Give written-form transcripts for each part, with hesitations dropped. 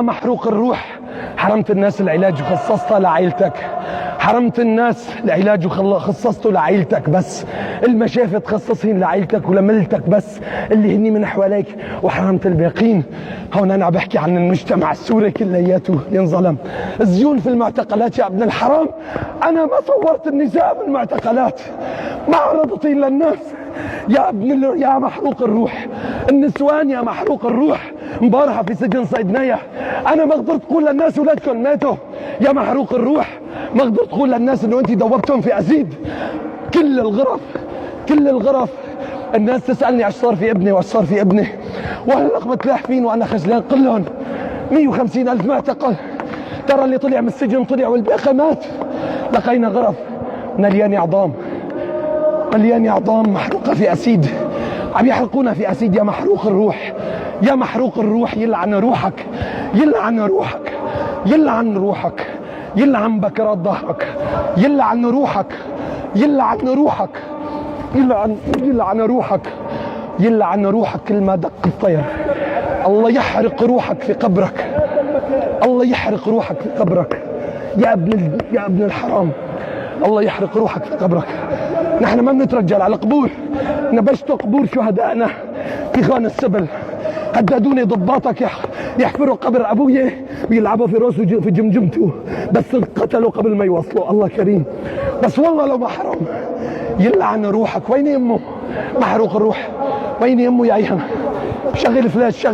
محروق الروح، حرمت الناس العلاج وخصصتها لعائلتك. حرمت الناس العلاج وخصصته لعائلتك بس. المشافة تخصصهن لعائلتك ولملتك بس اللي هني من حواليك، وحرمت الباقين. هون انا بحكي عن المجتمع السوري كلياته اللي انظلم. الزيون في المعتقلات يا ابن الحرام، انا ما صورت النساء بالمعتقلات، ما عرضتين للناس يا محروق الروح. النسوان يا محروق الروح مبارحة في سجن صيدنايا، انا ما قدرت اقول للناس اولادكم ماتوا يا محروق الروح. ما قدرت اقول للناس انه انت دوبتهم في اسيد. كل الغرف الناس تسالني ايش صار في ابني وايش صار في ابني، وهلق متلاحفين وانا خجلان. قل لهم 150,000 معتقل، ترى اللي طلع من السجن طلع والباقي مات. لقينا غرف مليان اعضام محروقه في اسيد، عم يحرقونا في اسيد. يا محروق الروح، يا محروق الروح، يلعن روحك، يلعن روحك، يلعن روحك، يلعن بكرات ظهرك، يلعن روحك، يلعن روحك، يلعن روحك، يلعن روحك. كل ما دق الطير الله يحرق روحك في قبرك، الله يحرق روحك في قبرك يا ابن الحرام. الله يحرق روحك في قبرك. نحن ما بنترجل على قبور، نبشتوا قبور شهدائنا في خان السبل. هددوني ضباطك يحفروا قبر ابويا ويلعبوا في راسه في جمجمته، بس قتلوا قبل ما يوصلوا. الله كريم. بس والله لو ما حرام يلعن روحك. وين امه محروق الروح؟ وين امه يا ايهم؟ شغل فلاش،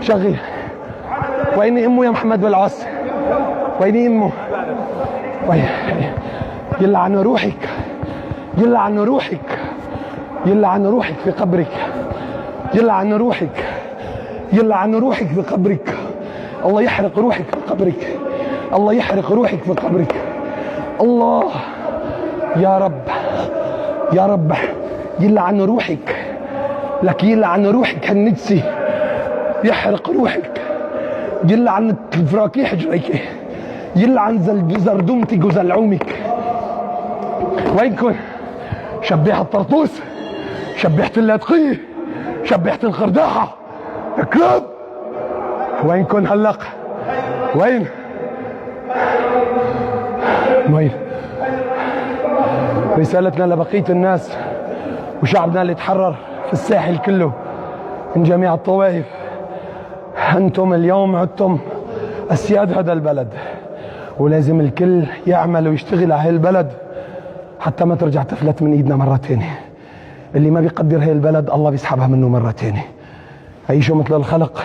شغل. وين امه يا محمد بالعاص؟ وين امه؟ وين؟ يلعن روحك، يلعن روحك، يلعن روحك في قبرك، يلعن روحك، يلعن روحك في قبرك. الله يحرق روحك في قبرك، الله يحرق روحك في قبرك. الله يا رب، يا رب يلعن روحك، لك يلعن روحك النجسي، يحرق روحك، يلعن فراكي حجرك، يلعن زردومتك وزلعومك. وينكن شبيحة الطرطوس، شبيحة اللاذقية، شبيحة الخرداحة، كلاب؟ وينكن هلق؟ وين؟ رسالتنا لبقية الناس وشعبنا اللي تحرر في الساحل كله من جميع الطوائف: أنتم اليوم عدتم أسياد هذا البلد، ولازم الكل يعمل ويشتغل على هاي البلد حتى ما ترجع تفلت من ايدنا مرة تانية. اللي ما بيقدر هاي البلد الله بيسحبها منه مرة تانية. عيشوا مثل الخلق،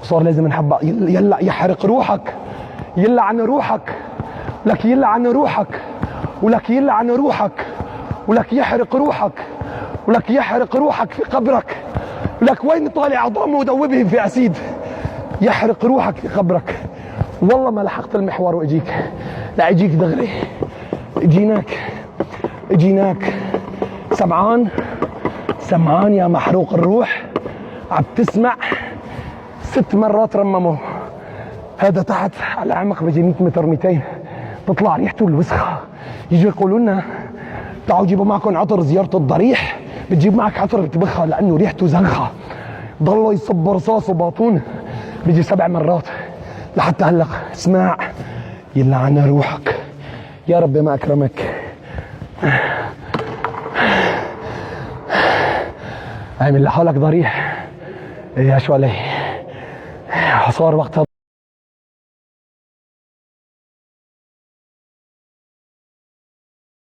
وصار لازم نحب. يلا يحرق روحك، يلعن روحك، لك يلعن روحك، ولك يلعن روحك، ولك يحرق روحك، ولك يحرق روحك في قبرك. لك وين طالع عظامه ودوبهم في اسيد؟ يحرق روحك في قبرك. والله ما لحقت المحور واجيك، لا اجيك دغري. اجيناك سمعان يا محروق الروح. عم تسمع 6 مرات رمموا هذا تحت على عمق بيجي 100 متر 200، تطلع ريحته الوسخه. يجوا يقولوا لنا تعالوا جيبوا معكم عطر زياره الضريح، بتجيب معك عطر بتبخها لانه ريحته زنخه. ضلوا يصبوا رصاص وباطون بيجي 7 مرات لحتى هلق. اسمع، يلعن روحك يا رب ما اكرمك. اعمل لحالك ضريح يا شو علي، صار وقتها.